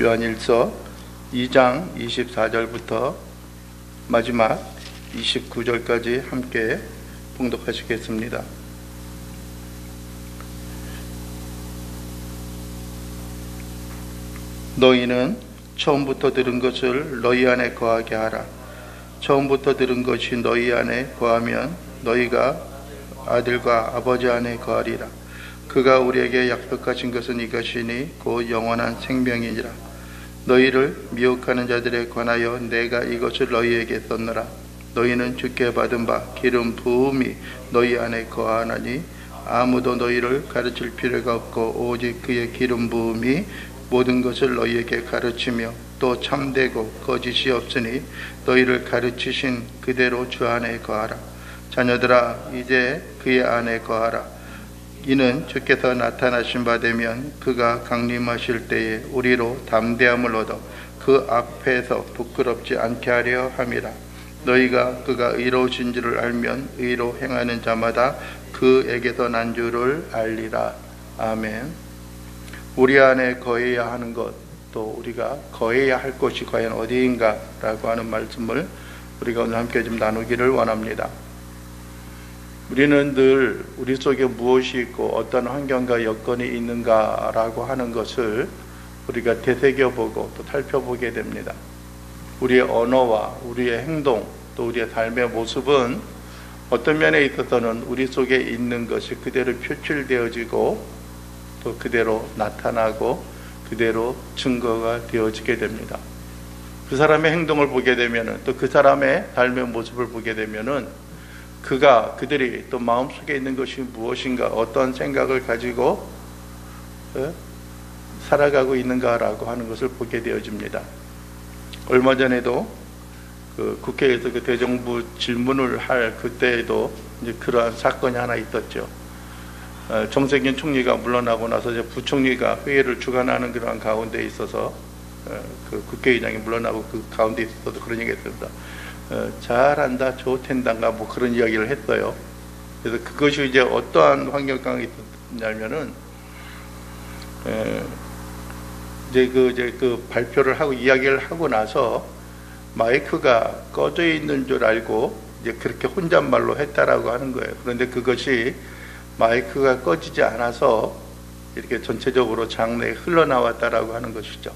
요한일서 2장 24절부터 마지막 29절까지 함께 봉독하시겠습니다. 너희는 처음부터 들은 것을 너희 안에 거하게 하라. 처음부터 들은 것이 너희 안에 거하면 너희가 아들과 아버지 안에 거하리라. 그가 우리에게 약속하신 것은 이것이니 곧 영원한 생명이니라. 너희를 미혹하는 자들에 관하여 내가 이것을 너희에게 썼노라. 너희는 주께 받은 바 기름 부음이 너희 안에 거하나니 아무도 너희를 가르칠 필요가 없고 오직 그의 기름 부음이 모든 것을 너희에게 가르치며 또 참되고 거짓이 없으니 너희를 가르치신 그대로 주 안에 거하라. 자녀들아, 이제 그의 안에 거하라. 이는 주께서 나타나신 바 되면 그가 강림하실 때에 우리로 담대함을 얻어 그 앞에서 부끄럽지 않게 하려 함이라. 너희가 그가 의로우신 줄을 알면 의로 행하는 자마다 그에게서 난 줄을 알리라. 아멘. 우리 안에 거해야 하는 것, 또 우리가 거해야 할 곳이 과연 어디인가 라고 하는 말씀을 우리가 오늘 함께 좀 나누기를 원합니다. 우리는 늘 우리 속에 무엇이 있고 어떤 환경과 여건이 있는가 라고 하는 것을 우리가 되새겨보고 또 살펴보게 됩니다. 우리의 언어와 우리의 행동, 또 우리의 삶의 모습은 어떤 면에 있어서는 우리 속에 있는 것이 그대로 표출되어지고 또 그대로 나타나고 그대로 증거가 되어지게 됩니다. 그 사람의 행동을 보게 되면은, 또 그 사람의 삶의 모습을 보게 되면은 그들이 또 마음속에 있는 것이 무엇인가, 어떤 생각을 가지고 살아가고 있는가라고 하는 것을 보게 되어집니다. 얼마 전에도 국회에서 대정부 질문을 할 그때에도 이제 그러한 사건이 하나 있었죠. 정세균 총리가 물러나고 나서 이제 부총리가 회의를 주관하는 그러한 가운데 있어서 국회의장이 물러나고 그 가운데 있어서도 그런 얘기 했습니다. 잘한다, 좋텐단가 뭐 그런 이야기를 했어요. 그래서 그것이 이제 어떠한 환경이 있었냐면은 이제 그 발표를 하고 이야기를 하고 나서 마이크가 꺼져 있는 줄 알고 이제 그렇게 혼잣말로 했다라고 하는 거예요. 그런데 그것이 마이크가 꺼지지 않아서 이렇게 전체적으로 장내에 흘러나왔다라고 하는 것이죠.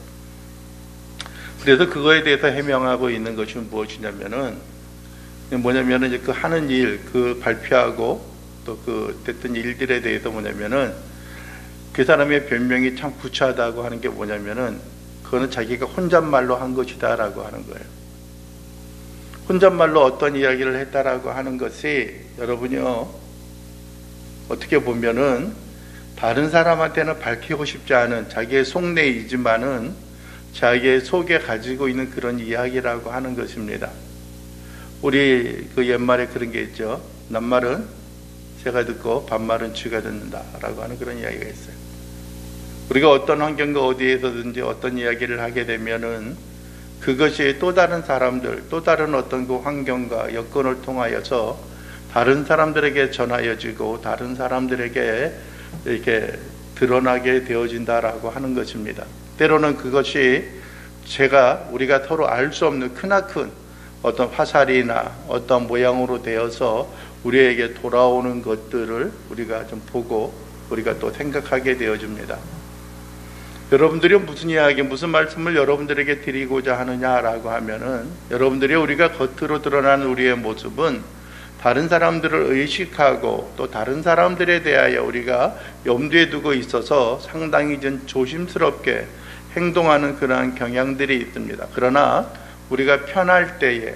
그래서 그거에 대해서 해명하고 있는 것이 무엇이냐면은 이제 그 하는 일, 그 발표하고 또 그 됐던 일들에 대해서 뭐냐면은 그 사람의 변명이 참 구차하다고 하는 게 뭐냐면은 그거는 자기가 혼잣말로 한 것이다라고 하는 거예요. 혼잣말로 어떤 이야기를 했다라고 하는 것이 여러분이요, 어떻게 보면은 다른 사람한테는 밝히고 싶지 않은 자기의 속내이지만은 자기의 속에 가지고 있는 그런 이야기라고 하는 것입니다. 우리 그 옛말에 그런 게 있죠. 낱말은 새가 듣고 반말은 쥐가 듣는다 라고 하는 그런 이야기가 있어요. 우리가 어떤 환경과 어디에서든지 어떤 이야기를 하게 되면은 그것이 또 다른 사람들, 또 다른 어떤 그 환경과 여건을 통하여서 다른 사람들에게 전하여지고 다른 사람들에게 이렇게 드러나게 되어진다라고 하는 것입니다. 때로는 그것이 우리가 서로 알 수 없는 크나큰 어떤 화살이나 어떤 모양으로 되어서 우리에게 돌아오는 것들을 우리가 좀 보고 우리가 또 생각하게 되어집니다. 여러분들이 무슨 말씀을 여러분들에게 드리고자 하느냐라고 하면은, 여러분들이 우리가 겉으로 드러나는 우리의 모습은 다른 사람들을 의식하고 또 다른 사람들에 대하여 우리가 염두에 두고 있어서 상당히 좀 조심스럽게 행동하는 그러한 경향들이 있습니다. 그러나 우리가 편할 때에,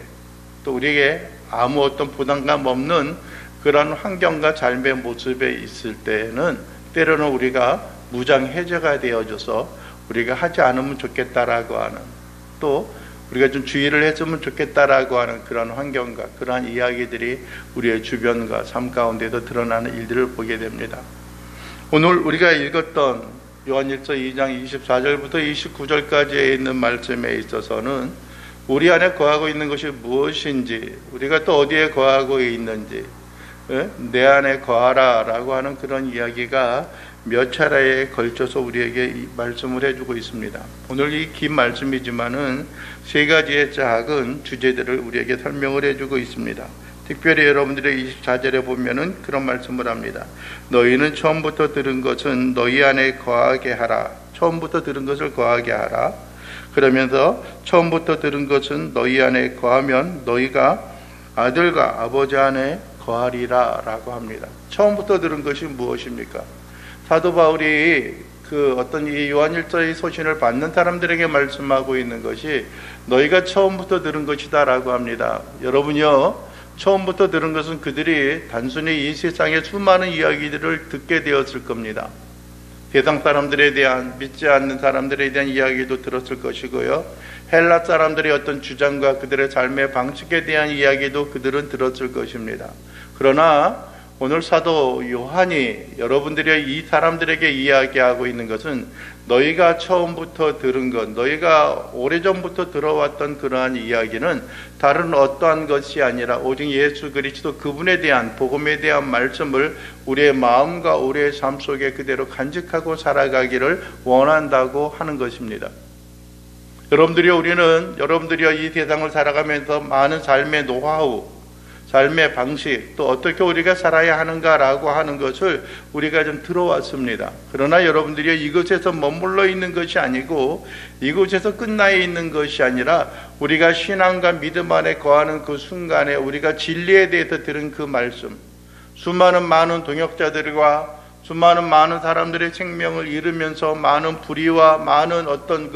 또 우리에게 아무 어떤 부담감 없는 그런 환경과 삶의 모습에 있을 때에는 때로는 우리가 무장해제가 되어져서 우리가 하지 않으면 좋겠다라고 하는, 또 우리가 좀 주의를 했으면 좋겠다라고 하는 그런 환경과 그러한 이야기들이 우리의 주변과 삶 가운데서 드러나는 일들을 보게 됩니다. 오늘 우리가 읽었던 요한일서 2장 24절부터 29절까지에 있는 말씀에 있어서는 우리 안에 거하고 있는 것이 무엇인지, 우리가 또 어디에 거하고 있는지, 내 안에 거하라 라고 하는 그런 이야기가 몇 차례에 걸쳐서 우리에게 이 말씀을 해주고 있습니다. 오늘 이 긴 말씀이지만은 세 가지의 작은 주제들을 우리에게 설명을 해주고 있습니다. 특별히 여러분들의 24절에 보면은 그런 말씀을 합니다. 너희는 처음부터 들은 것은 너희 안에 거하게 하라. 처음부터 들은 것을 거하게 하라. 그러면서 처음부터 들은 것은 너희 안에 거하면 너희가 아들과 아버지 안에 거하리라 라고 합니다. 처음부터 들은 것이 무엇입니까? 사도 바울이 어떤 이 요한일서의 소신을 받는 사람들에게 말씀하고 있는 것이 너희가 처음부터 들은 것이다 라고 합니다. 여러분요, 처음부터 들은 것은 그들이 단순히 이 세상의 수많은 이야기들을 듣게 되었을 겁니다. 세상 사람들에 대한, 믿지 않는 사람들에 대한 이야기도 들었을 것이고요. 헬라 사람들의 어떤 주장과 그들의 삶의 방식에 대한 이야기도 그들은 들었을 것입니다. 그러나 오늘 사도 요한이 여러분들이 이 사람들에게 이야기하고 있는 것은 너희가 처음부터 들은 것, 너희가 오래전부터 들어왔던 그러한 이야기는 다른 어떠한 것이 아니라 오직 예수 그리스도 그분에 대한 복음에 대한 말씀을 우리의 마음과 우리의 삶 속에 그대로 간직하고 살아가기를 원한다고 하는 것입니다. 여러분들이 이 세상을 살아가면서 많은 삶의 노하우, 삶의 방식, 또 어떻게 우리가 살아야 하는가라고 하는 것을 우리가 좀 들어왔습니다. 그러나 여러분들이 이곳에서 머물러 있는 것이 아니고 이곳에서 끝나 있는 것이 아니라 우리가 신앙과 믿음 안에 거하는 그 순간에 우리가 진리에 대해서 들은 그 말씀, 많은 동역자들과 많은 사람들의 생명을 잃으면서 많은 불의와 많은 어떤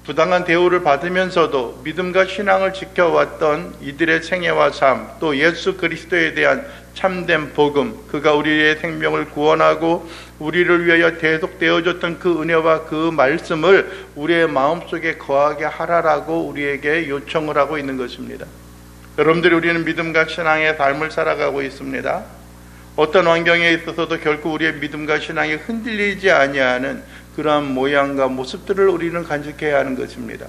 부당한 대우를 받으면서도 믿음과 신앙을 지켜왔던 이들의 생애와 삶, 또 예수 그리스도에 대한 참된 복음, 그가 우리의 생명을 구원하고 우리를 위하여 대속되어졌던 그 은혜와 그 말씀을 우리의 마음속에 거하게 하라라고 우리에게 요청을 하고 있는 것입니다. 여러분들이 우리는 믿음과 신앙의 삶을 살아가고 있습니다. 어떤 환경에 있어서도 결코 우리의 믿음과 신앙이 흔들리지 아니하는 그러한 모양과 모습들을 우리는 간직해야 하는 것입니다.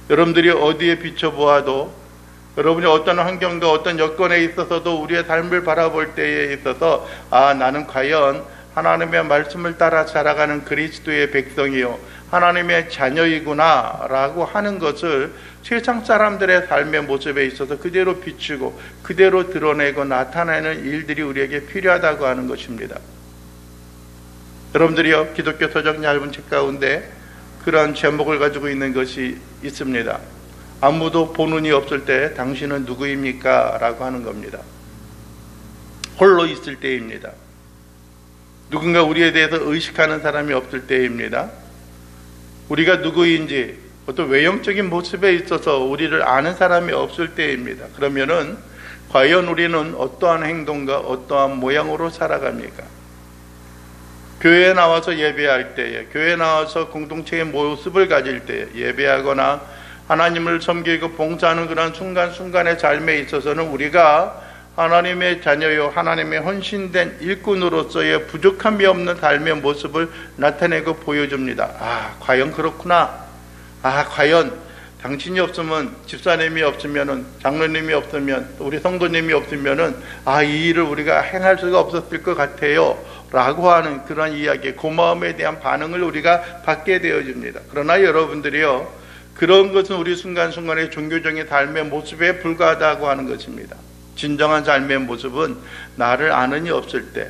여러분들이 어디에 비춰보아도 여러분이 어떤 환경과 어떤 여건에 있어서도 우리의 삶을 바라볼 때에 있어서 나는 과연 하나님의 말씀을 따라 살아가는 그리스도의 백성이요 하나님의 자녀이구나 라고 하는 것을 세상 사람들의 삶의 모습에 있어서 그대로 비추고 그대로 드러내고 나타내는 일들이 우리에게 필요하다고 하는 것입니다. 여러분들이요, 기독교 서적 얇은 책 가운데 그러한 제목을 가지고 있는 것이 있습니다. 아무도 보는 이 없을 때 당신은 누구입니까? 라고 하는 겁니다. 홀로 있을 때입니다. 누군가 우리에 대해서 의식하는 사람이 없을 때입니다. 우리가 누구인지 어떤 외형적인 모습에 있어서 우리를 아는 사람이 없을 때입니다. 그러면은 과연 우리는 어떠한 행동과 어떠한 모양으로 살아갑니까? 교회에 나와서 예배할 때에, 교회에 나와서 공동체의 모습을 가질 때에, 예배하거나 하나님을 섬기고 봉사하는 그런 순간순간의 삶에 있어서는 우리가 하나님의 자녀요 하나님의 헌신된 일꾼으로서의 부족함이 없는 삶의 모습을 나타내고 보여줍니다. 과연 그렇구나. 과연 당신이 없으면, 집사님이 없으면, 장로님이 없으면, 우리 성도님이 없으면 이 일을 우리가 행할 수가 없었을 것 같아요 라고 하는 그런 이야기, 고마움에 대한 반응을 우리가 받게 되어집니다. 그러나 여러분들이요, 그런 것은 우리 순간순간의 종교적인 삶의 모습에 불과하다고 하는 것입니다. 진정한 삶의 모습은 나를 아는 이 없을 때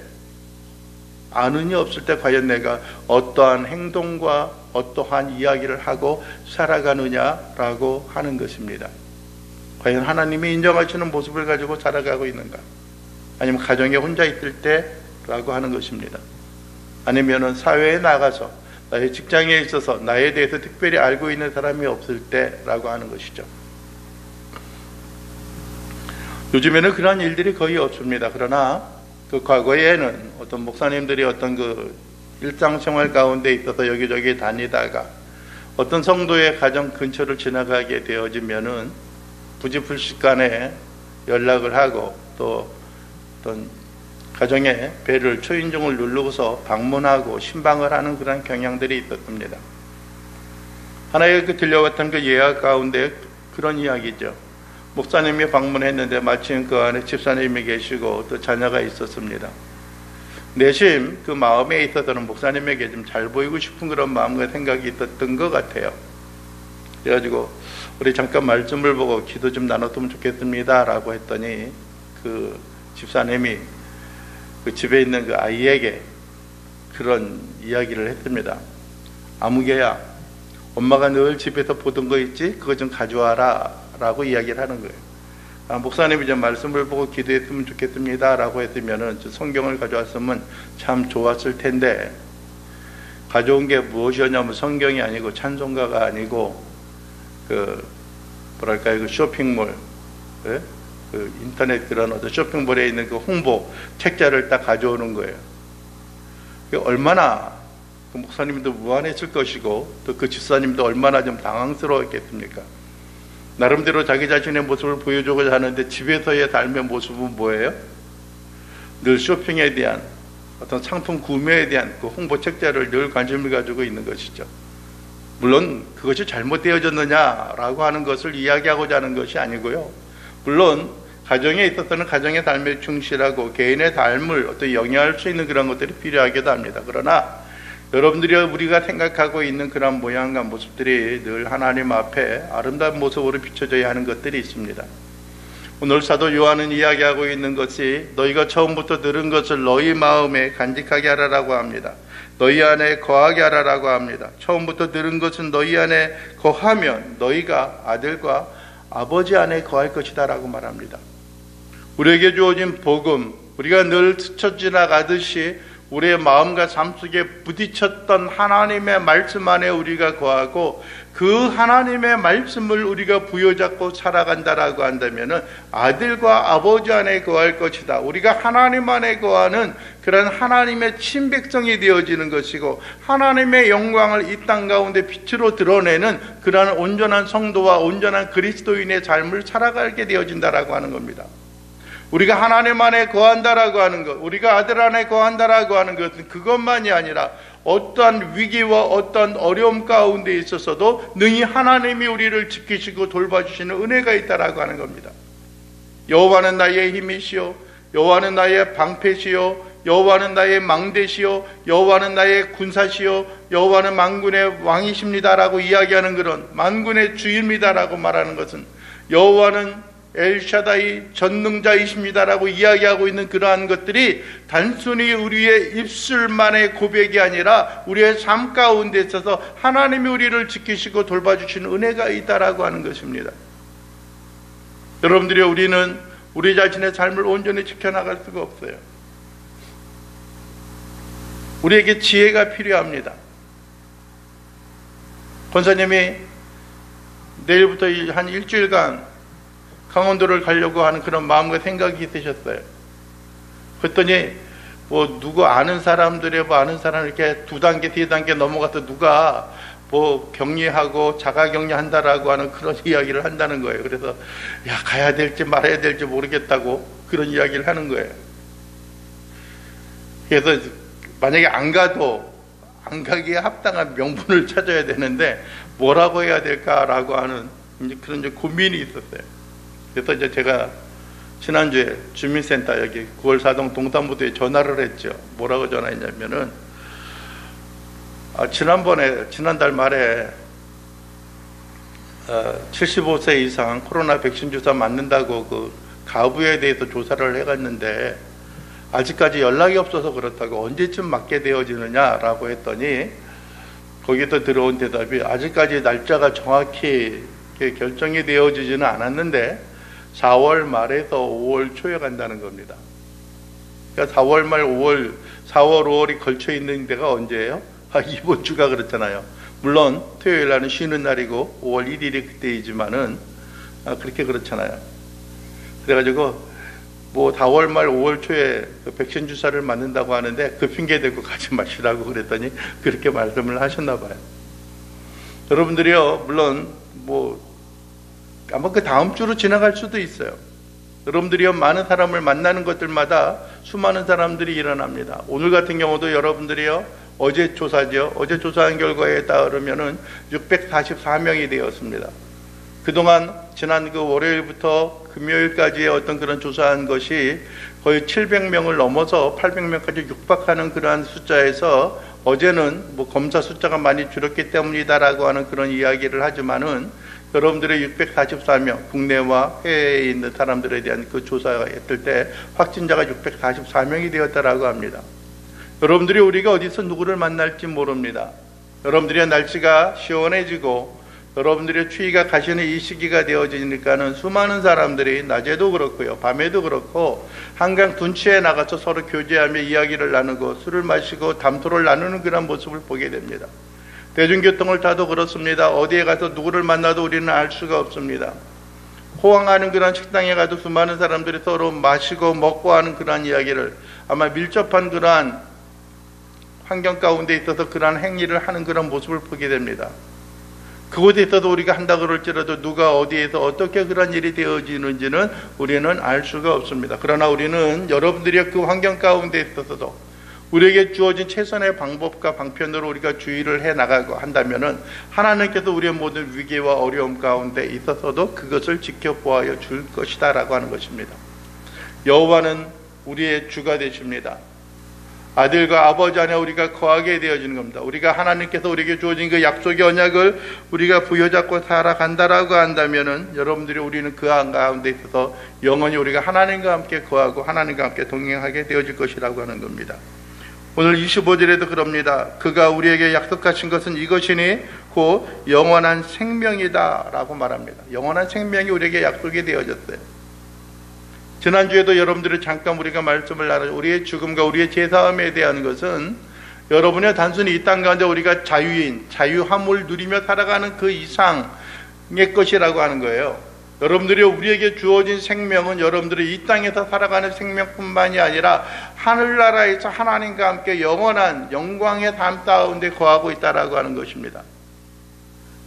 과연 내가 어떠한 행동과 어떠한 이야기를 하고 살아가느냐라고 하는 것입니다. 과연 하나님이 인정하시는 모습을 가지고 살아가고 있는가? 아니면 가정에 혼자 있을 때라고 하는 것입니다. 아니면은 사회에 나가서 나의 직장에 있어서 나에 대해서 특별히 알고 있는 사람이 없을 때라고 하는 것이죠. 요즘에는 그런 일들이 거의 없습니다. 그러나 과거에는 어떤 목사님들이 어떤 일상생활 가운데 있어서 여기저기 다니다가 어떤 성도의 가정 근처를 지나가게 되어지면은 부지불식간에 연락을 하고 또 어떤 가정의 배를 초인종을 누르고서 방문하고 신방을 하는 그런 경향들이 있었습니다. 하나의 들려왔던 예약 가운데 그런 이야기죠. 목사님이 방문했는데 마침 그 안에 집사님이 계시고 또 자녀가 있었습니다. 내심 그 마음에 있어서는 목사님에게 좀 잘 보이고 싶은 그런 마음과 생각이 있었던 것 같아요. 그래가지고 우리 잠깐 말씀을 보고 기도 좀 나눴으면 좋겠습니다 라고 했더니 그 집사님이 그 집에 있는 그 아이에게 그런 이야기를 했습니다. 아무개야, 엄마가 늘 집에서 보던 거 있지? 그거 좀 가져와라 라고 이야기를 하는 거예요. 목사님이 좀 말씀을 보고 기도했으면 좋겠습니다 라고 했으면은 성경을 가져왔으면 참 좋았을 텐데, 가져온 게 무엇이었냐면 성경이 아니고 찬송가가 아니고 그 뭐랄까요, 그 쇼핑몰, 예? 그 인터넷 그런 어떤 쇼핑몰에 있는 그 홍보 책자를 딱 가져오는 거예요. 얼마나 그 목사님도 무안했을 것이고 또 그 집사님도 얼마나 좀 당황스러웠겠습니까? 나름대로 자기 자신의 모습을 보여주고자 하는데 집에서의 삶의 모습은 뭐예요? 늘 쇼핑에 대한 어떤 상품 구매에 대한 그 홍보 책자를 늘 관심을 가지고 있는 것이죠. 물론 그것이 잘못되어졌느냐라고 하는 것을 이야기하고자 하는 것이 아니고요. 물론 가정에 있어서는 가정의 삶에 충실하고 개인의 삶을 어떤 영위할 수 있는 그런 것들이 필요하기도 합니다. 그러나 여러분들이 우리가 생각하고 있는 그런 모양과 모습들이 늘 하나님 앞에 아름다운 모습으로 비춰져야 하는 것들이 있습니다. 오늘 사도 요한은 이야기하고 있는 것이 너희가 처음부터 들은 것을 너희 마음에 간직하게 하라라고 합니다. 너희 안에 거하게 하라라고 합니다. 처음부터 들은 것은 너희 안에 거하면 너희가 아들과 아버지 안에 거할 것이다 라고 말합니다. 우리에게 주어진 복음, 우리가 늘 스쳐 지나가듯이 우리의 마음과 삶 속에 부딪혔던 하나님의 말씀 안에 우리가 거하고 그 하나님의 말씀을 우리가 부여잡고 살아간다라고 한다면 아들과 아버지 안에 거할 것이다. 우리가 하나님 안에 거하는 그런 하나님의 친백성이 되어지는 것이고 하나님의 영광을 이 땅 가운데 빛으로 드러내는 그러한 온전한 성도와 온전한 그리스도인의 삶을 살아가게 되어진다라고 하는 겁니다. 우리가 하나님 안에 거한다라고 하는 것, 우리가 아들 안에 거한다라고 하는 것은 그것만이 아니라 어떠한 위기와 어떠한 어려움 가운데 있어서도 능히 하나님이 우리를 지키시고 돌봐주시는 은혜가 있다라고 하는 겁니다. 여호와는 나의 힘이시요, 여호와는 나의 방패시요, 여호와는 나의 망대시요, 여호와는 나의 군사시요, 여호와는 만군의 왕이십니다라고 이야기하는 그런 만군의 주입니다라고 말하는 것은 여호와는 엘샤다이 전능자이십니다라고 이야기하고 있는 그러한 것들이 단순히 우리의 입술만의 고백이 아니라 우리의 삶 가운데 있어서 하나님이 우리를 지키시고 돌봐주시는 은혜가 있다라고 하는 것입니다. 여러분들이 우리는 우리 자신의 삶을 온전히 지켜나갈 수가 없어요. 우리에게 지혜가 필요합니다. 권사님이 내일부터 한 일주일간 강원도를 가려고 하는 그런 마음과 생각이 있으셨어요. 그랬더니 뭐 누구 아는 사람들의 아는 사람 이렇게 2단계, 3단계 넘어가서 누가 뭐 격리하고 자가격리 한다라고 하는 그런 이야기를 한다는 거예요. 그래서 야, 가야 될지 말아야 될지 모르겠다고 그런 이야기를 하는 거예요. 그래서 만약에 안 가도 안 가기에 합당한 명분을 찾아야 되는데 뭐라고 해야 될까라고 하는 그런 이제 고민이 있었어요. 그래서 이제 제가 지난주에 주민센터 여기 9월 4동 동탄부두에 전화를 했죠. 뭐라고 전화했냐면은 지난달 말에 75세 이상 코로나 백신 주사 맞는다고 그 가부에 대해서 조사를 해갔는데 아직까지 연락이 없어서 그렇다고 언제쯤 맞게 되어지느냐라고 했더니 거기서 들어온 대답이 아직까지 날짜가 정확히 결정이 되어지지는 않았는데 4월 말에서 5월 초에 간다는 겁니다. 그러니까 4월 말 5월, 4월 5월이 걸쳐 있는 데가 언제예요? 이번 주가 그렇잖아요. 물론 토요일 날은 쉬는 날이고 5월 1일이 그때이지만은 그렇게 그렇잖아요. 그래가지고 뭐 4월 말 5월 초에 그 백신 주사를 맞는다고 하는데 그 핑계 대고 가지 마시라고 그랬더니 그렇게 말씀을 하셨나 봐요. 여러분들이요, 물론 뭐 아마 그 다음 주로 지나갈 수도 있어요. 여러분들이요, 많은 사람을 만나는 것들마다 수많은 사람들이 일어납니다. 오늘 같은 경우도 여러분들이요, 어제 조사죠. 어제 조사한 결과에 따르면은 644명이 되었습니다. 그동안 지난 그 월요일부터 금요일까지의 어떤 그런 조사한 것이 거의 700명을 넘어서 800명까지 육박하는 그러한 숫자에서 어제는 뭐 검사 숫자가 많이 줄었기 때문이다라고 하는 그런 이야기를 하지만은 여러분들의 644명, 국내와 해외에 있는 사람들에 대한 그 조사했을 때 확진자가 644명이 되었다라고 합니다. 여러분들이 우리가 어디서 누구를 만날지 모릅니다. 여러분들의 날씨가 시원해지고 여러분들의 추위가 가시는 이 시기가 되어지니까는 수많은 사람들이 낮에도 그렇고요, 밤에도 그렇고 한강 둔치에 나가서 서로 교제하며 이야기를 나누고 술을 마시고 담소를 나누는 그런 모습을 보게 됩니다. 대중교통을 타도 그렇습니다. 어디에 가서 누구를 만나도 우리는 알 수가 없습니다. 호황하는 그런 식당에 가도 수많은 사람들이 서로 마시고 먹고 하는 그러한 이야기를, 아마 밀접한 그러한 환경 가운데 있어서 그러한 행위를 하는 그런 모습을 보게 됩니다. 그곳에 있어도 우리가 한다 그럴지라도 누가 어디에서 어떻게 그런 일이 되어지는지는 우리는 알 수가 없습니다. 그러나 우리는 여러분들이 그 환경 가운데 있어서도 우리에게 주어진 최선의 방법과 방편으로 우리가 주의를 해 나가고 한다면은 하나님께서 우리의 모든 위기와 어려움 가운데 있어서도 그것을 지켜보아여 줄 것이다라고 하는 것입니다. 여호와는 우리의 주가 되십니다. 아들과 아버지 안에 우리가 거하게 되어지는 겁니다. 우리가 하나님께서 우리에게 주어진 그 약속의 언약을 우리가 부여잡고 살아간다라고 한다면은 여러분들이 우리는 그 가운데 있어서 영원히 우리가 하나님과 함께 거하고 하나님과 함께 동행하게 되어질 것이라고 하는 겁니다. 오늘 25절에도 그럽니다. 그가 우리에게 약속하신 것은 이것이니 곧 영원한 생명이다 라고 말합니다. 영원한 생명이 우리에게 약속이 되어졌어요. 지난주에도 여러분들이 잠깐 우리가 말씀을 나누고 우리의 죽음과 우리의 재사함에 대한 것은 여러분의 단순히 이 땅 가운데 우리가 자유인, 자유함을 누리며 살아가는 그 이상의 것이라고 하는 거예요. 여러분들이 우리에게 주어진 생명은 여러분들이 이 땅에서 살아가는 생명뿐만이 아니라 하늘나라에서 하나님과 함께 영원한 영광의 삶 가운데 거하고 있다라고 하는 것입니다.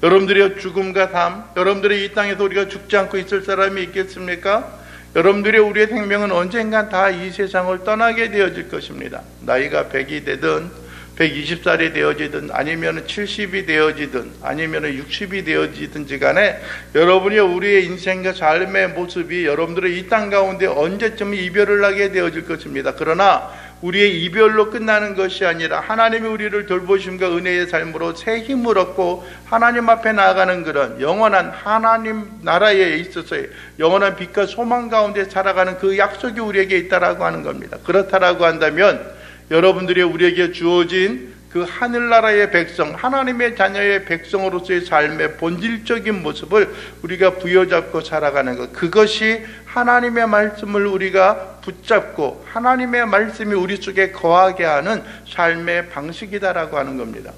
여러분들의 죽음과 삶, 여러분들이 이 땅에서 우리가 죽지 않고 있을 사람이 있겠습니까? 여러분들의 우리의 생명은 언젠간 다 이 세상을 떠나게 되어질 것입니다. 나이가 100이 되든 120살이 되어지든 아니면 70이 되어지든 아니면 60이 되어지든지 간에 여러분이 우리의 인생과 삶의 모습이 여러분들의 이 땅 가운데 언제쯤 이별을 하게 되어질 것입니다. 그러나 우리의 이별로 끝나는 것이 아니라 하나님이 우리를 돌보심과 은혜의 삶으로 새 힘을 얻고 하나님 앞에 나아가는 그런 영원한 하나님 나라에 있어서의 영원한 빛과 소망 가운데 살아가는 그 약속이 우리에게 있다라고 하는 겁니다. 그렇다라고 한다면 여러분들이 우리에게 주어진 그 하늘나라의 백성, 하나님의 자녀의 백성으로서의 삶의 본질적인 모습을 우리가 부여잡고 살아가는 것, 그것이 하나님의 말씀을 우리가 붙잡고 하나님의 말씀이 우리 속에 거하게 하는 삶의 방식이다라고 하는 겁니다.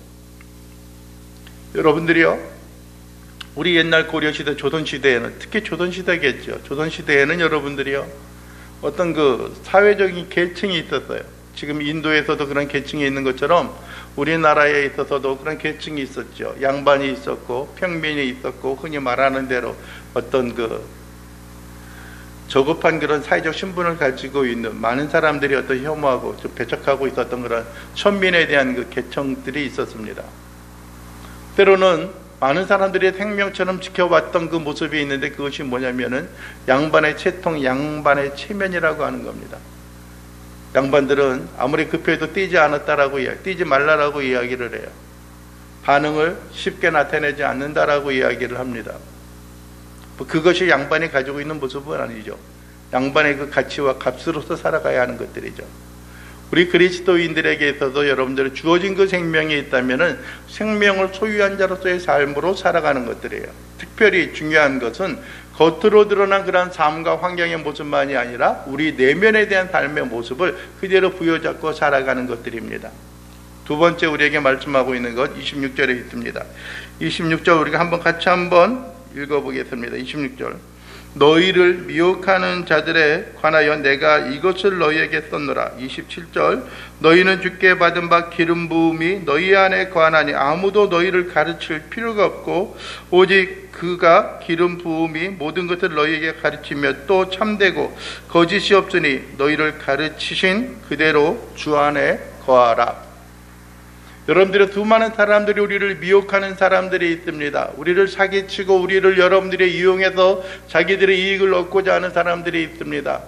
여러분들이요, 우리 옛날 고려시대, 조선시대에는, 특히 조선시대겠죠. 조선시대에는 여러분들이요, 어떤 그 사회적인 계층이 있었어요. 지금 인도에서도 그런 계층이 있는 것처럼 우리나라에 있어서도 그런 계층이 있었죠. 양반이 있었고 평민이 있었고 흔히 말하는 대로 어떤 그 저급한 그런 사회적 신분을 가지고 있는 많은 사람들이 어떤 혐오하고 좀 배척하고 있었던 그런 천민에 대한 그 계층들이 있었습니다. 때로는 많은 사람들이 생명처럼 지켜왔던 그 모습이 있는데 그것이 뭐냐면은 양반의 채통, 양반의 체면이라고 하는 겁니다. 양반들은 아무리 급해도 뛰지 않았다라고 뛰지 말라라고 이야기를 해요. 반응을 쉽게 나타내지 않는다라고 이야기를 합니다. 그것이 양반이 가지고 있는 모습은 아니죠. 양반의 그 가치와 값으로서 살아가야 하는 것들이죠. 우리 그리스도인들에게 있어서 여러분들이 주어진 그 생명이 있다면은 생명을 소유한 자로서의 삶으로 살아가는 것들이에요. 특별히 중요한 것은 겉으로 드러난 그런 삶과 환경의 모습만이 아니라 우리 내면에 대한 삶의 모습을 그대로 부여잡고 살아가는 것들입니다. 두 번째 우리에게 말씀하고 있는 것 26절에 있습니다. 26절 우리가 같이 한번 읽어보겠습니다. 26절 너희를 미혹하는 자들에 관하여 내가 이것을 너희에게 썼노라. 27절 너희는 주께 받은 바 기름 부음이 너희 안에 거하나니 아무도 너희를 가르칠 필요가 없고 오직 그가 기름 부음이 모든 것을 너희에게 가르치며 또 참되고 거짓이 없으니 너희를 가르치신 그대로 주 안에 거하라. 여러분들의 수많은 사람들이 우리를 미혹하는 사람들이 있습니다. 우리를 사기치고 우리를 여러분들이 이용해서 자기들의 이익을 얻고자 하는 사람들이 있습니다.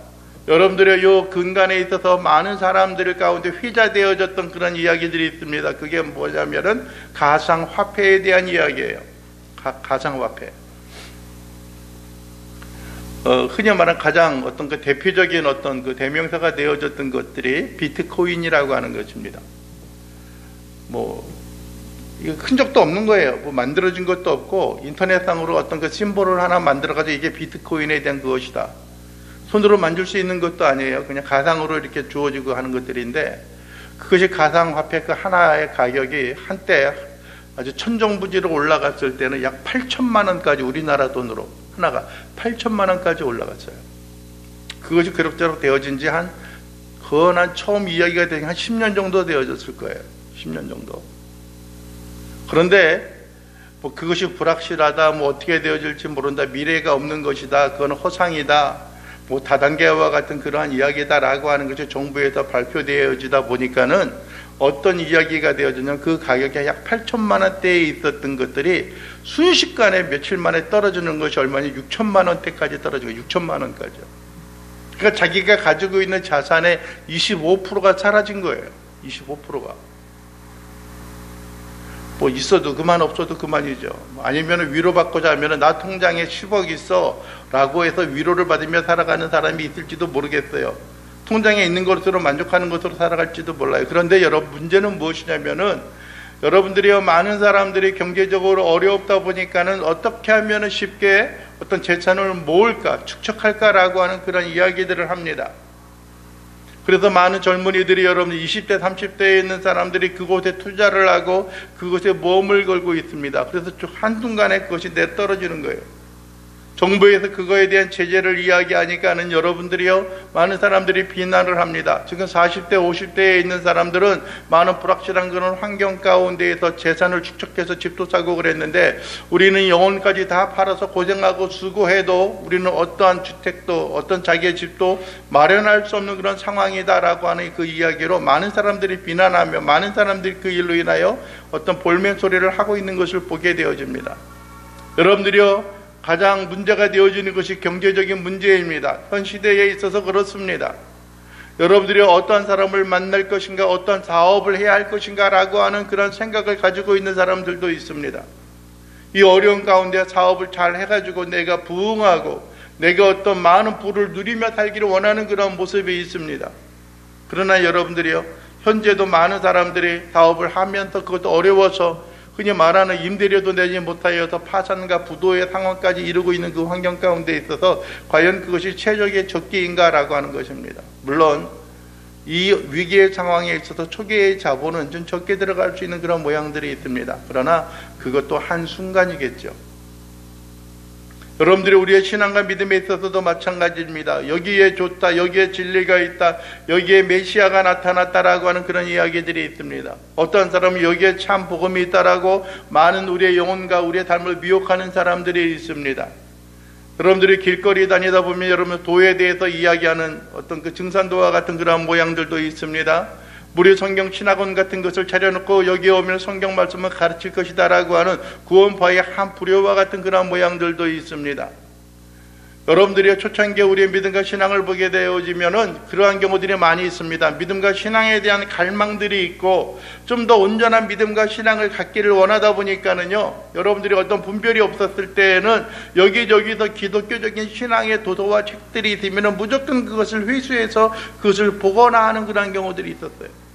여러분들의 요 근간에 있어서 많은 사람들 가운데 회자되어졌던 그런 이야기들이 있습니다. 그게 뭐냐면은 가상화폐에 대한 이야기예요. 가상화폐. 흔히 말하는 가장 어떤 그 대표적인 어떤 그 대명사가 되어졌던 것들이 비트코인이라고 하는 것입니다. 이거 흔적도 없는 거예요. 만들어진 것도 없고, 인터넷상으로 어떤 그 심볼을 하나 만들어가지고 이게 비트코인에 대한 그것이다. 손으로 만질 수 있는 것도 아니에요. 그냥 가상으로 이렇게 주어지고 하는 것들인데, 그것이 가상화폐 그 하나의 가격이 한때 아주 천정부지로 올라갔을 때는 약 8천만 원까지 우리나라 돈으로 하나가 8천만 원까지 올라갔어요. 그것이 그럭저럭 되어진 지 한 처음 이야기가 된 한 10년 정도 되어졌을 거예요. 10년 정도. 그런데 그것이 불확실하다, 어떻게 되어질지 모른다, 미래가 없는 것이다, 그건 허상이다, 다단계와 같은 그러한 이야기다라고 하는 것이 정부에서 발표되어지다 보니까는 어떤 이야기가 되어지냐면 그 가격이 약 8천만 원대에 있었던 것들이 순식간에 며칠 만에 떨어지는 것이 얼마냐, 6천만 원대까지 떨어지고 6천만 원까지요. 그러니까 자기가 가지고 있는 자산의 25%가 사라진 거예요. 25%가. 있어도 그만, 없어도 그만이죠. 아니면 위로받고자 하면 나 통장에 10억 있어 라고 해서 위로를 받으며 살아가는 사람이 있을지도 모르겠어요. 통장에 있는 것으로 만족하는 것으로 살아갈지도 몰라요. 그런데 여러분, 문제는 무엇이냐면은 여러분들이요, 많은 사람들이 경제적으로 어렵다 보니까는 어떻게 하면은 쉽게 어떤 재산을 모을까, 축적할까라고 하는 그런 이야기들을 합니다. 그래서 많은 젊은이들이 여러분 20대, 30대에 있는 사람들이 그곳에 투자를 하고 그곳에 모험을 걸고 있습니다. 그래서 한순간에 그것이 내떨어지는 거예요. 정부에서 그거에 대한 제재를 이야기하니까는 여러분들이요, 많은 사람들이 비난을 합니다. 지금 40대, 50대에 있는 사람들은 많은 불확실한 그런 환경 가운데에서 재산을 축적해서 집도 사고 그랬는데, 우리는 영혼까지 다 팔아서 고생하고 수고해도 우리는 어떠한 주택도, 어떤 자기의 집도 마련할 수 없는 그런 상황이다라고 하는 그 이야기로 많은 사람들이 비난하며 많은 사람들이 그 일로 인하여 어떤 볼멘 소리를 하고 있는 것을 보게 되어집니다. 여러분들이요, 가장 문제가 되어지는 것이 경제적인 문제입니다. 현 시대에 있어서 그렇습니다. 여러분들이 어떠한 사람을 만날 것인가, 어떠한 사업을 해야 할 것인가 라고 하는 그런 생각을 가지고 있는 사람들도 있습니다. 이 어려운 가운데 사업을 잘 해가지고 내가 부흥하고 내가 어떤 많은 부를 누리며 살기를 원하는 그런 모습이 있습니다. 그러나 여러분들이요, 현재도 많은 사람들이 사업을 하면서 그것도 어려워서 흔히 말하는 임대료도 내지 못하여서 파산과 부도의 상황까지 이루고 있는 그 환경 가운데 있어서 과연 그것이 최적의 적기인가라고 하는 것입니다. 물론 이 위기의 상황에 있어서 초기의 자본은 좀 적게 들어갈 수 있는 그런 모양들이 있습니다. 그러나 그것도 한순간이겠죠. 여러분들이 우리의 신앙과 믿음에 있어서도 마찬가지입니다. 여기에 좋다, 여기에 진리가 있다, 여기에 메시아가 나타났다라고 하는 그런 이야기들이 있습니다. 어떤 사람은 여기에 참 복음이 있다라고 많은 우리의 영혼과 우리의 삶을 미혹하는 사람들이 있습니다. 여러분들이 길거리 다니다 보면 여러분 도에 대해서 이야기하는 어떤 그 증산도와 같은 그런 모양들도 있습니다. 무료 성경 신학원 같은 것을 차려놓고 여기에 오면 성경 말씀을 가르칠 것이다 라고 하는 구원파의 한 부류와 같은 그런 모양들도 있습니다. 여러분들이 초창기에 우리의 믿음과 신앙을 보게 되어지면은 그러한 경우들이 많이 있습니다. 믿음과 신앙에 대한 갈망들이 있고 좀 더 온전한 믿음과 신앙을 갖기를 원하다 보니까는요, 여러분들이 어떤 분별이 없었을 때에는 여기저기서 기독교적인 신앙의 도서와 책들이 있으면은 무조건 그것을 회수해서 그것을 보거나 하는 그런 경우들이 있었어요.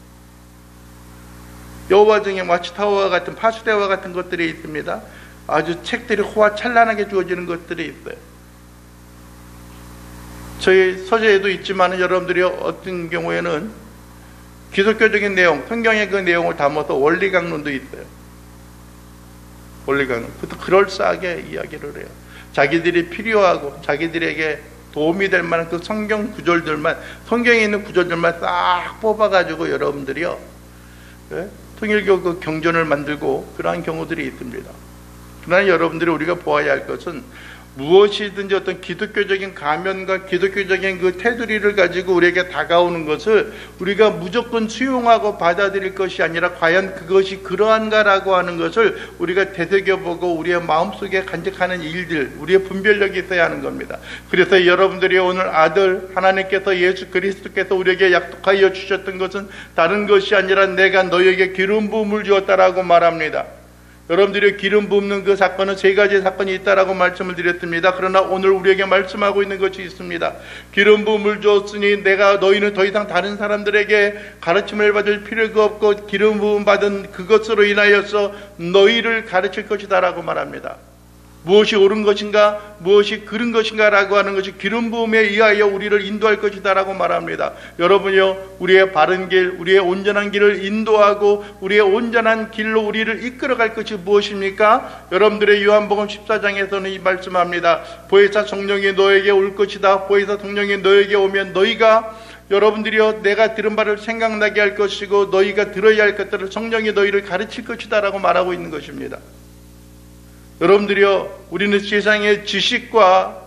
여호와 중에 와치타워와 같은 파수대와 같은 것들이 있습니다. 아주 책들이 호화찬란하게 주어지는 것들이 있어요. 저희 서재에도 있지만 여러분들이 어떤 경우에는 기독교적인 내용, 성경의 그 내용을 담아서 원리강론도 있어요. 원리강론. 그것도 그럴싸하게 이야기를 해요. 자기들이 필요하고 자기들에게 도움이 될 만한 그 성경 구절들만, 성경에 있는 구절들만 싹 뽑아가지고 여러분들이요, 통일교 그 경전을 만들고 그러한 경우들이 있습니다. 그러나 여러분들이 우리가 보아야 할 것은 무엇이든지 어떤 기독교적인 가면과 기독교적인 그 테두리를 가지고 우리에게 다가오는 것을 우리가 무조건 수용하고 받아들일 것이 아니라 과연 그것이 그러한가라고 하는 것을 우리가 되새겨보고 우리의 마음속에 간직하는 일들, 우리의 분별력이 있어야 하는 겁니다. 그래서 여러분들이 오늘 아들 하나님께서 예수 그리스도께서 우리에게 약속하여 주셨던 것은 다른 것이 아니라 내가 너희에게 기름 부음을 주었다라고 말합니다. 여러분들이 기름 붓는 그 사건은 세 가지의 사건이 있다라고 말씀을 드렸습니다. 그러나 오늘 우리에게 말씀하고 있는 것이 있습니다. 기름 부음을 주었으니 내가 너희는 더 이상 다른 사람들에게 가르침을 받을 필요가 없고 기름 부음 받은 그것으로 인하여서 너희를 가르칠 것이다라고 말합니다. 무엇이 옳은 것인가, 무엇이 그른 것인가 라고 하는 것이 기름 부음에 의하여 우리를 인도할 것이다 라고 말합니다. 여러분요, 우리의 바른 길, 우리의 온전한 길을 인도하고 우리의 온전한 길로 우리를 이끌어갈 것이 무엇입니까? 여러분들의 요한복음 14장에서는 이 말씀합니다. 보혜사 성령이 너에게 올 것이다. 보혜사 성령이 너에게 오면 너희가 여러분들이요, 내가 들은 바를 생각나게 할 것이고 너희가 들어야 할 것들을 성령이 너희를 가르칠 것이다 라고 말하고 있는 것입니다. 여러분들이요, 우리는 세상의 지식과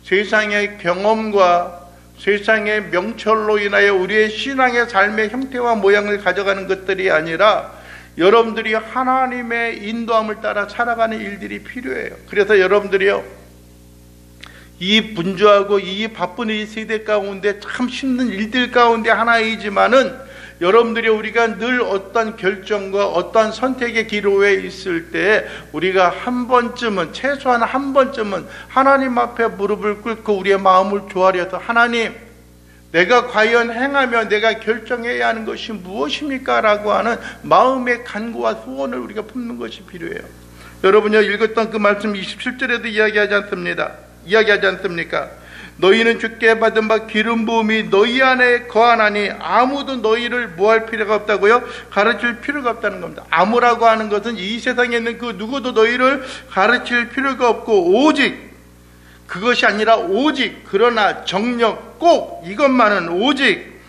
세상의 경험과 세상의 명철로 인하여 우리의 신앙의 삶의 형태와 모양을 가져가는 것들이 아니라 여러분들이 하나님의 인도함을 따라 살아가는 일들이 필요해요. 그래서 여러분들이요, 이 분주하고 이 바쁜 이 세대 가운데 참 힘든 일들 가운데 하나이지만은 여러분들이 우리가 늘 어떤 결정과 어떤 선택의 기로에 있을 때 우리가 한 번쯤은, 최소한 한 번쯤은 하나님 앞에 무릎을 꿇고 우리의 마음을 조아려서 하나님, 내가 과연 행하며 내가 결정해야 하는 것이 무엇입니까? 라고 하는 마음의 간구와 소원을 우리가 품는 것이 필요해요. 여러분이 읽었던 그 말씀 27절에도 이야기하지 않습니까? 너희는 주께 받은 바 기름 부음이 너희 안에 거하나니 아무도 너희를 뭐할 필요가 없다고요? 가르칠 필요가 없다는 겁니다. 아무라고 하는 것은 이 세상에 있는 그 누구도 너희를 가르칠 필요가 없고 오직 그것이 아니라 오직 그러나 정력 꼭 이것만은 오직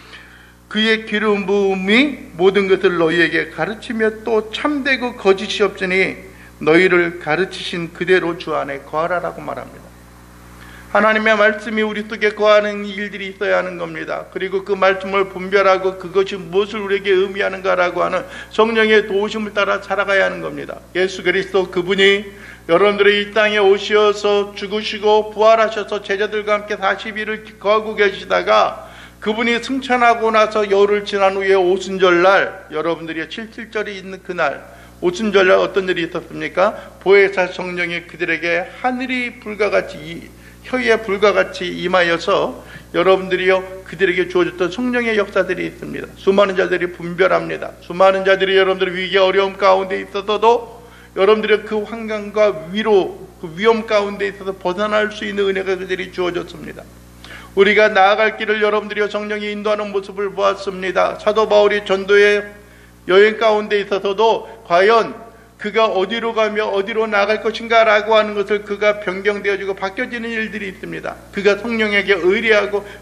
그의 기름 부음이 모든 것을 너희에게 가르치며 또 참되고 거짓이 없으니 너희를 가르치신 그대로 주 안에 거하라라고 말합니다. 하나님의 말씀이 우리 속에 거하는 일들이 있어야 하는 겁니다. 그리고 그 말씀을 분별하고 그것이 무엇을 우리에게 의미하는가라고 하는 성령의 도우심을 따라 살아가야 하는 겁니다. 예수 그리스도 그분이 여러분들의 이 땅에 오셔서 죽으시고 부활하셔서 제자들과 함께 40일을 거하고 계시다가 그분이 승천하고 나서 열흘 지난 후에 오순절날, 여러분들이 77절이 있는 그날 오순절날 어떤 일이 있었습니까? 보혜사 성령이 그들에게 하늘이 불같이 혀에 불과 같이 임하여서 여러분들이요, 그들에게 주어졌던 성령의 역사들이 있습니다. 수많은 자들이 분별합니다. 수많은 자들이 여러분들 위기 어려움 가운데 있어서도 여러분들의 그 환경과 위로, 그 위험 가운데 있어서 벗어날 수 있는 은혜가 그들이 주어졌습니다. 우리가 나아갈 길을 여러분들이 성령이 인도하는 모습을 보았습니다. 사도 바울이 전도의 여행 가운데 있어서도 과연 그가 어디로 가며 어디로 나갈 것인가 라고 하는 것을 그가 변경되어지고 바뀌어지는 일들이 있습니다. 그가 성령에게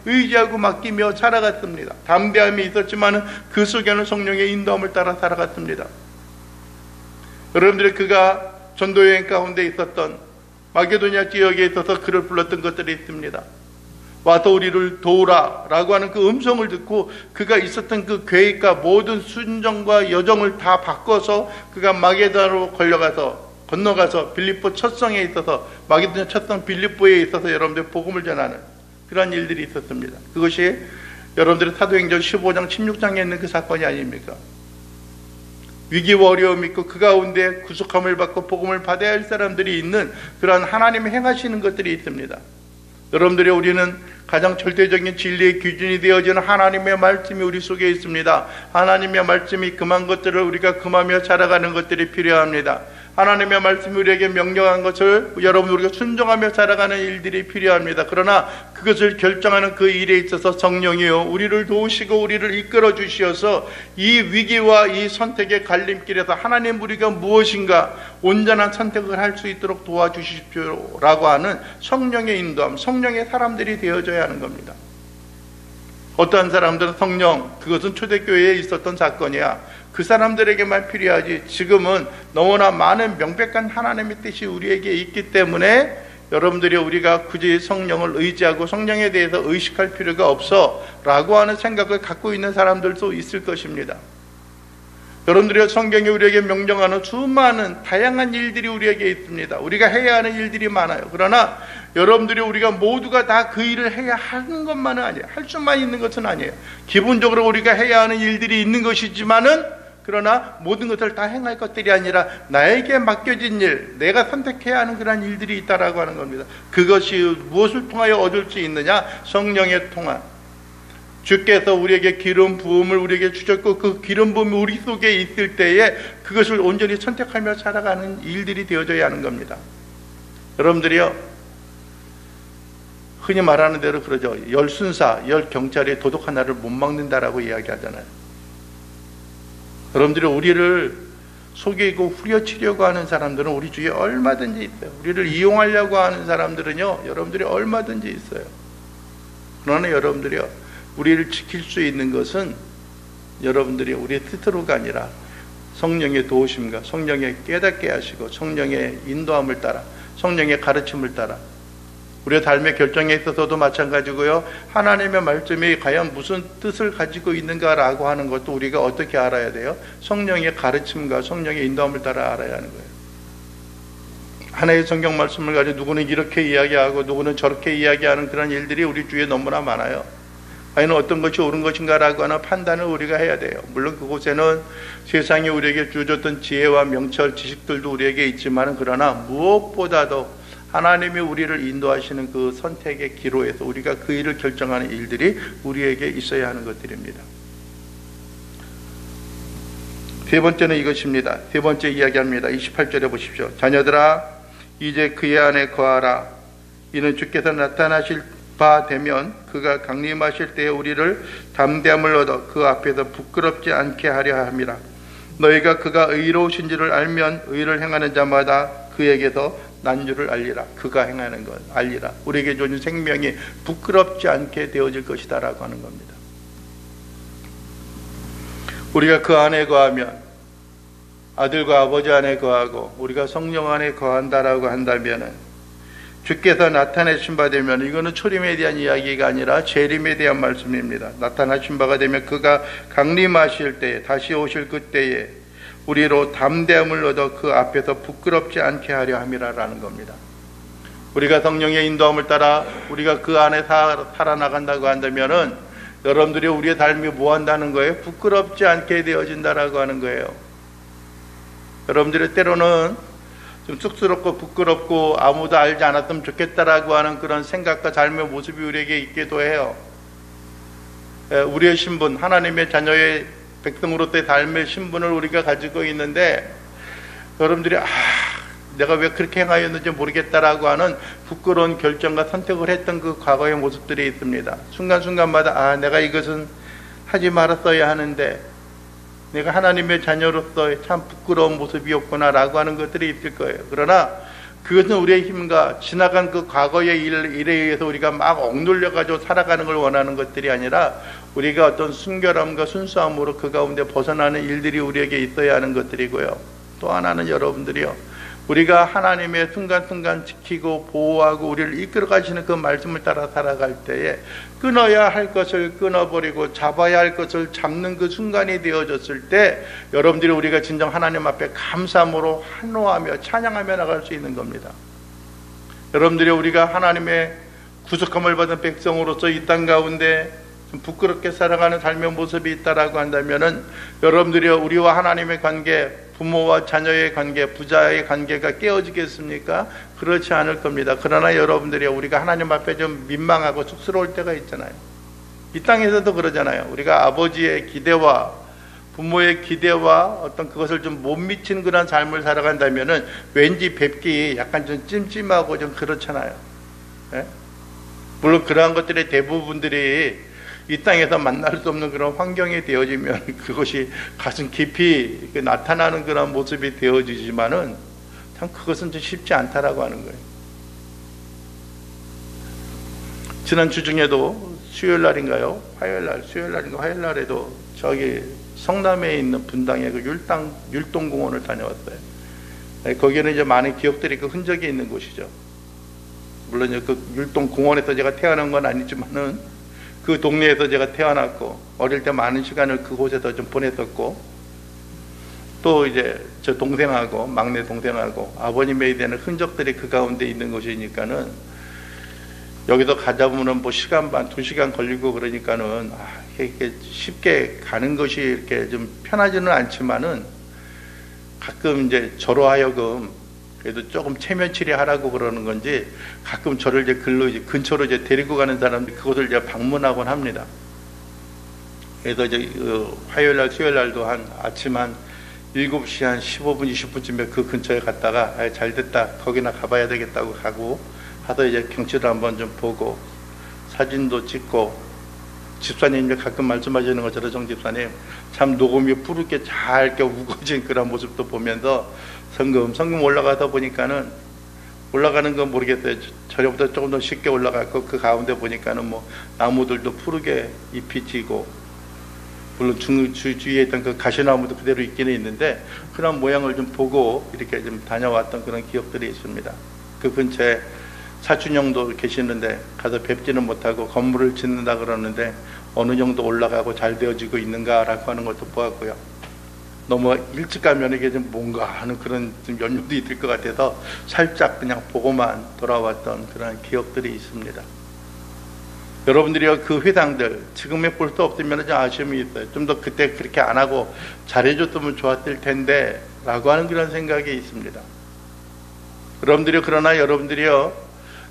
의지하고 맡기며 살아갔습니다. 담대함이 있었지만 그 속에는 성령의 인도함을 따라 살아갔습니다. 여러분들이 그가 전도여행 가운데 있었던 마게도냐 지역에 있어서 그를 불렀던 것들이 있습니다. 와서 우리를 도우라 라고 하는 그 음성을 듣고 그가 있었던 그 계획과 모든 순정과 여정을 다 바꿔서 그가 마게도냐로 건너가서 빌립보 첫 성에 있어서 마게도냐 첫 성 빌립보에 있어서 여러분들 복음을 전하는 그런 일들이 있었습니다. 그것이 여러분들의 사도행전 15장 16장에 있는 그 사건이 아닙니까? 위기와 어려움이 있고 그 가운데 구속함을 받고 복음을 받아야 할 사람들이 있는 그런 하나님이 행하시는 것들이 있습니다. 여러분들이 우리는 가장 절대적인 진리의 기준이 되어지는 하나님의 말씀이 우리 속에 있습니다. 하나님의 말씀이 금한 것들을 우리가 금하며 살아가는 것들이 필요합니다. 하나님의 말씀이 우리에게 명령한 것을 여러분 우리가 순종하며 살아가는 일들이 필요합니다. 그러나 그것을 결정하는 그 일에 있어서 성령이요 우리를 도우시고 우리를 이끌어 주시어서 이 위기와 이 선택의 갈림길에서 하나님 우리가 무엇인가 온전한 선택을 할 수 있도록 도와주십시오라고 하는 성령의 인도함, 성령의 사람들이 되어져야 하는 겁니다. 어떠한 사람들은 성령, 그것은 초대교회에 있었던 사건이야. 그 사람들에게만 필요하지 지금은 너무나 많은 명백한 하나님의 뜻이 우리에게 있기 때문에 여러분들이 우리가 굳이 성령을 의지하고 성령에 대해서 의식할 필요가 없어 라고 하는 생각을 갖고 있는 사람들도 있을 것입니다. 여러분들이 성경이 우리에게 명령하는 수많은 다양한 일들이 우리에게 있습니다. 우리가 해야 하는 일들이 많아요. 그러나 여러분들이 우리가 모두가 다 그 일을 해야 하는 것만은 아니에요. 할 수만 있는 것은 아니에요. 기본적으로 우리가 해야 하는 일들이 있는 것이지만은, 그러나 모든 것을 다 행할 것들이 아니라 나에게 맡겨진 일, 내가 선택해야 하는 그런 일들이 있다라고 하는 겁니다. 그것이 무엇을 통하여 얻을 수 있느냐? 성령의 통한, 주께서 우리에게 기름 부음을 우리에게 주셨고 그 기름 부음이 우리 속에 있을 때에 그것을 온전히 선택하며 살아가는 일들이 되어져야 하는 겁니다. 여러분들이요, 흔히 말하는 대로 그러죠. 열 순사, 열 경찰이 도둑 하나를 못 막는다라고 이야기하잖아요. 여러분들이 우리를 속이고 후려치려고 하는 사람들은 우리 주위에 얼마든지 있어요. 우리를 이용하려고 하는 사람들은요, 여러분들이 얼마든지 있어요. 그러나 여러분들이요, 우리를 지킬 수 있는 것은 여러분들이 우리 스스로가 아니라 성령의 도우심과 성령의 깨닫게 하시고 성령의 인도함을 따라, 성령의 가르침을 따라, 우리의 삶의 결정에 있어서도 마찬가지고요, 하나님의 말씀이 과연 무슨 뜻을 가지고 있는가라고 하는 것도 우리가 어떻게 알아야 돼요? 성령의 가르침과 성령의 인도함을 따라 알아야 하는 거예요. 하나의 성경 말씀을 가지고 누구는 이렇게 이야기하고 누구는 저렇게 이야기하는 그런 일들이 우리 주위에 너무나 많아요. 과연 어떤 것이 옳은 것인가라고 하는 판단을 우리가 해야 돼요. 물론 그곳에는 세상이 우리에게 주어졌던 지혜와 명철, 지식들도 우리에게 있지만, 그러나 무엇보다도 하나님이 우리를 인도하시는 그 선택의 기로에서 우리가 그 일을 결정하는 일들이 우리에게 있어야 하는 것들입니다. 세 번째는 이것입니다. 세 번째 이야기합니다. 28절에 보십시오. 자녀들아, 이제 그의 안에 거하라. 이는 주께서 나타나실 바 되면 그가 강림하실 때에 우리를 담대함을 얻어 그 앞에서 부끄럽지 않게 하려 함이라. 너희가 그가 의로우신 줄을 알면 의를 행하는 자마다 그에게서 난 줄을 알리라. 그가 행하는 것 알리라. 우리에게 주는 생명이 부끄럽지 않게 되어질 것이다 라고 하는 겁니다. 우리가 그 안에 거하면, 아들과 아버지 안에 거하고 우리가 성령 안에 거한다라고 한다면은, 주께서 나타내신 바 되면, 이거는 초림에 대한 이야기가 아니라 재림에 대한 말씀입니다. 나타나신 바가 되면 그가 강림하실 때에, 다시 오실 그때에 우리로 담대함을 얻어 그 앞에서 부끄럽지 않게 하려 함이라라는 겁니다. 우리가 성령의 인도함을 따라 우리가 그 안에 살아나간다고 한다면은, 여러분들이 우리의 삶이 뭐 한다는 거예요? 부끄럽지 않게 되어진다라고 하는 거예요. 여러분들이 때로는 좀 쑥스럽고 부끄럽고 아무도 알지 않았으면 좋겠다라고 하는 그런 생각과 삶의 모습이 우리에게 있기도 해요. 우리의 신분, 하나님의 자녀의 백성으로서의 삶의 신분을 우리가 가지고 있는데, 여러분들이 내가 왜 그렇게 행하였는지 모르겠다라고 하는 부끄러운 결정과 선택을 했던 그 과거의 모습들이 있습니다. 순간순간마다 내가 이것은 하지 말았어야 하는데, 내가 하나님의 자녀로서 참 부끄러운 모습이었구나 라고 하는 것들이 있을 거예요. 그러나 그것은 우리의 힘과 지나간 그 과거의 일에 의해서 우리가 막 억눌려가지고 살아가는 걸 원하는 것들이 아니라, 우리가 어떤 순결함과 순수함으로 그 가운데 벗어나는 일들이 우리에게 있어야 하는 것들이고요. 또 하나는 여러분들이요, 우리가 하나님의 순간순간 지키고 보호하고 우리를 이끌어 가시는 그 말씀을 따라 살아갈 때에 끊어야 할 것을 끊어버리고 잡아야 할 것을 잡는 그 순간이 되어졌을 때, 여러분들이 우리가 진정 하나님 앞에 감사함으로 환호하며 찬양하며 나갈 수 있는 겁니다. 여러분들이 우리가 하나님의 구속함을 받은 백성으로서 이 땅 가운데 좀 부끄럽게 살아가는 삶의 모습이 있다라고 한다면은, 여러분들이 우리와 하나님의 관계, 부모와 자녀의 관계, 부자의 관계가 깨어지겠습니까? 그렇지 않을 겁니다. 그러나 여러분들이 우리가 하나님 앞에 좀 민망하고 쑥스러울 때가 있잖아요. 이 땅에서도 그러잖아요. 우리가 아버지의 기대와 부모의 기대와 어떤 그것을 좀 못 미친 그런 삶을 살아간다면은 왠지 뵙기 약간 좀 찜찜하고 좀 그렇잖아요. 네? 물론 그러한 것들의 대부분들이 이 땅에서 만날 수 없는 그런 환경이 되어지면 그것이 가슴 깊이 나타나는 그런 모습이 되어지지만은 참 그것은 좀 쉽지 않다라고 하는 거예요. 지난 주 중에도 수요일날인가요? 화요일날에도 저기 성남에 있는 분당의 그 율동공원을 다녀왔어요. 거기는 이제 많은 기억들이 그 흔적이 있는 곳이죠. 물론 그 율동 공원에서 제가 태어난 건 아니지만은 그 동네에서 제가 태어났고 어릴 때 많은 시간을 그곳에서 좀 보냈었고, 또 이제 저 동생하고 막내 동생하고 아버님에 대한 흔적들이 그 가운데 있는 것이니까는 여기서 가다 보면 뭐 시간 반 2시간 걸리고 그러니까는 이렇게 쉽게 가는 것이 이렇게 좀 편하지는 않지만은 가끔 이제 저로 하여금 그래도 조금 체면치레 하라고 그러는 건지 가끔 저를 이제 근처로 이제 데리고 가는 사람들 그것을 이제 방문하곤 합니다. 그래서 이제 화요일 날 수요일 날도 한 아침 한 7시 한 15분 20분쯤에 그 근처에 갔다가 잘 됐다 거기나 가봐야 되겠다고 가고 하다 이제 경치를 한번 좀 보고 사진도 찍고, 집사님이 가끔 말씀하시는 것처럼 정 집사님 참 녹음이 푸르게 잘 이렇게 우거진 그런 모습도 보면서 성금 올라가다 보니까는 올라가는 건 모르겠어요. 저녁보다 조금 더 쉽게 올라갔고 그 가운데 보니까는 뭐 나무들도 푸르게 잎이 지고, 물론 주위에 있던 그 가시나무도 그대로 있기는 있는데 그런 모양을 좀 보고 이렇게 좀 다녀왔던 그런 기억들이 있습니다. 그 근처에 사촌 형도 계시는데 가서 뵙지는 못하고 건물을 짓는다 그러는데 어느 정도 올라가고 잘 되어지고 있는가라고 하는 것도 보았고요. 너무 일찍 가면 이게 좀 뭔가 하는 그런 좀 연륜도 있을 것 같아서 살짝 그냥 보고만 돌아왔던 그런 기억들이 있습니다. 여러분들이 그 회당들 지금에 볼 수 없으면 좀 아쉬움이 있어요. 좀 더 그때 그렇게 안 하고 잘해줬으면 좋았을 텐데 라고 하는 그런 생각이 있습니다. 그러나 여러분들이요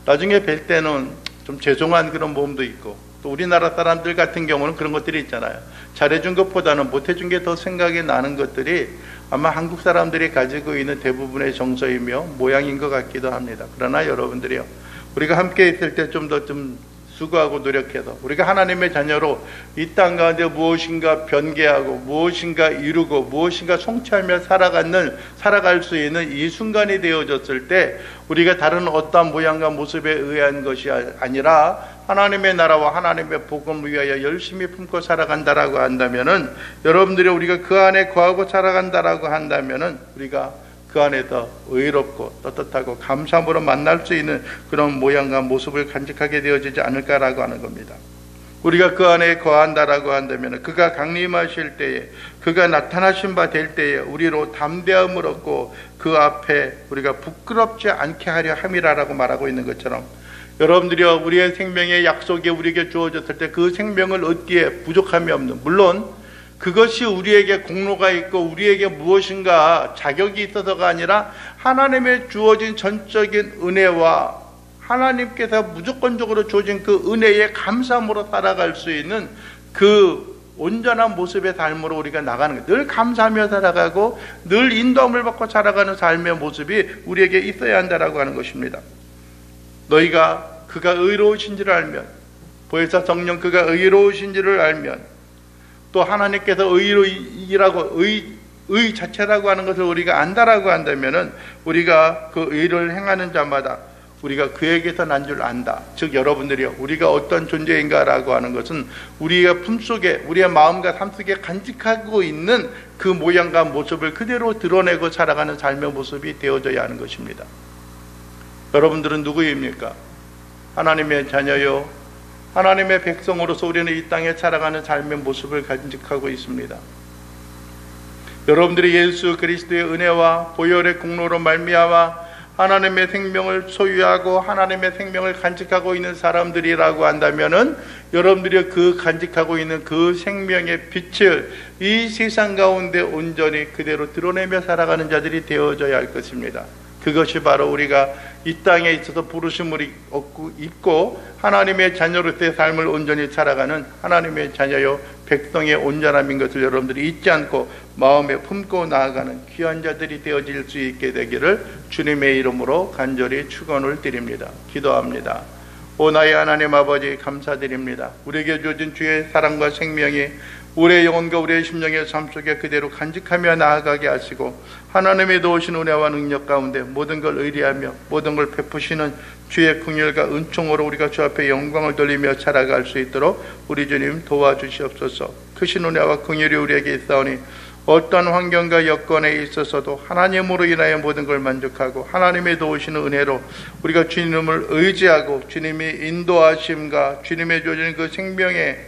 나중에 뵐 때는 좀 죄송한 그런 마음도 있고, 또 우리나라 사람들 같은 경우는 그런 것들이 있잖아요. 잘해준 것보다는 못해준 게 더 생각이 나는 것들이 아마 한국 사람들이 가지고 있는 대부분의 정서이며 모양인 것 같기도 합니다. 그러나 여러분들이요 우리가 함께 있을 때 좀 더 수고하고 노력해서 우리가 하나님의 자녀로 이 땅 가운데 무엇인가 변개하고 무엇인가 이루고 무엇인가 성취하며 살아갈 수 있는 이 순간이 되어졌을 때 우리가 다른 어떠한 모양과 모습에 의한 것이 아니라 하나님의 나라와 하나님의 복음을 위하여 열심히 품고 살아간다라고 한다면은, 여러분들이 우리가 그 안에 거하고 살아간다라고 한다면은 우리가 그 안에서 의롭고 떳떳하고 감사함으로 만날 수 있는 그런 모양과 모습을 간직하게 되어지지 않을까라고 하는 겁니다. 우리가 그 안에 거한다라고 한다면 그가 강림하실 때에, 그가 나타나신 바 될 때에 우리로 담대함을 얻고 그 앞에 우리가 부끄럽지 않게 하려 함이라라고 말하고 있는 것처럼, 여러분들이요 우리의 생명의 약속이 우리에게 주어졌을 때 그 생명을 얻기에 부족함이 없는, 물론 그것이 우리에게 공로가 있고 우리에게 무엇인가 자격이 있어서가 아니라 하나님의 주어진 전적인 은혜와 하나님께서 무조건적으로 주어진 그 은혜에 감사함으로 살아갈 수 있는 그 온전한 모습의 삶으로 우리가 나가는 거예요. 늘 감사하며 살아가고 늘 인도함을 받고 살아가는 삶의 모습이 우리에게 있어야 한다라고 하는 것입니다. 너희가 그가 의로우신지를 알면, 보혜사 성령 그가 의로우신지를 알면, 또 하나님께서 의로이라고 의 자체라고 하는 것을 우리가 안다라고 한다면은 우리가 그 의를 행하는 자마다 우리가 그에게서 난 줄 안다. 즉 여러분들이요 우리가 어떤 존재인가라고 하는 것은 우리의 품속에 우리의 마음과 삶속에 간직하고 있는 그 모양과 모습을 그대로 드러내고 살아가는 삶의 모습이 되어져야 하는 것입니다. 여러분들은 누구입니까? 하나님의 자녀요 하나님의 백성으로서 우리는 이 땅에 살아가는 삶의 모습을 간직하고 있습니다. 여러분들이 예수 그리스도의 은혜와 보혈의 공로로 말미암아 하나님의 생명을 소유하고 하나님의 생명을 간직하고 있는 사람들이라고 한다면은 여러분들이 그 간직하고 있는 그 생명의 빛을 이 세상 가운데 온전히 그대로 드러내며 살아가는 자들이 되어져야 할 것입니다. 그것이 바로 우리가 이 땅에 있어서 부르심을 입고 하나님의 자녀로서의 삶을 온전히 살아가는 하나님의 자녀요 백성의 온전함인 것을 여러분들이 잊지 않고 마음에 품고 나아가는 귀한 자들이 되어질 수 있게 되기를 주님의 이름으로 간절히 축원을 드립니다. 기도합니다. 오 나의 하나님 아버지 감사드립니다. 우리에게 주어진 주의 사랑과 생명이 우리의 영혼과 우리의 심령의 삶 속에 그대로 간직하며 나아가게 하시고 하나님의 도우신 은혜와 능력 가운데 모든 걸 의리하며 모든 걸 베푸시는 주의 긍휼과 은총으로 우리가 주 앞에 영광을 돌리며 살아갈 수 있도록 우리 주님 도와주시옵소서. 크신 은혜와 긍휼이 우리에게 있사오니 어떤 환경과 여건에 있어서도 하나님으로 인하여 모든 걸 만족하고 하나님의 도우시는 은혜로 우리가 주님을 의지하고 주님의 인도하심과 주님의 주어진 그 생명의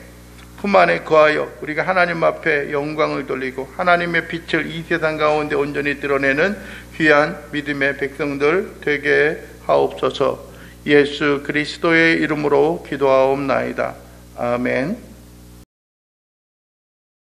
품 안에 거하여 우리가 하나님 앞에 영광을 돌리고 하나님의 빛을 이 세상 가운데 온전히 드러내는 귀한 믿음의 백성들 되게 하옵소서. 예수 그리스도의 이름으로 기도하옵나이다. 아멘.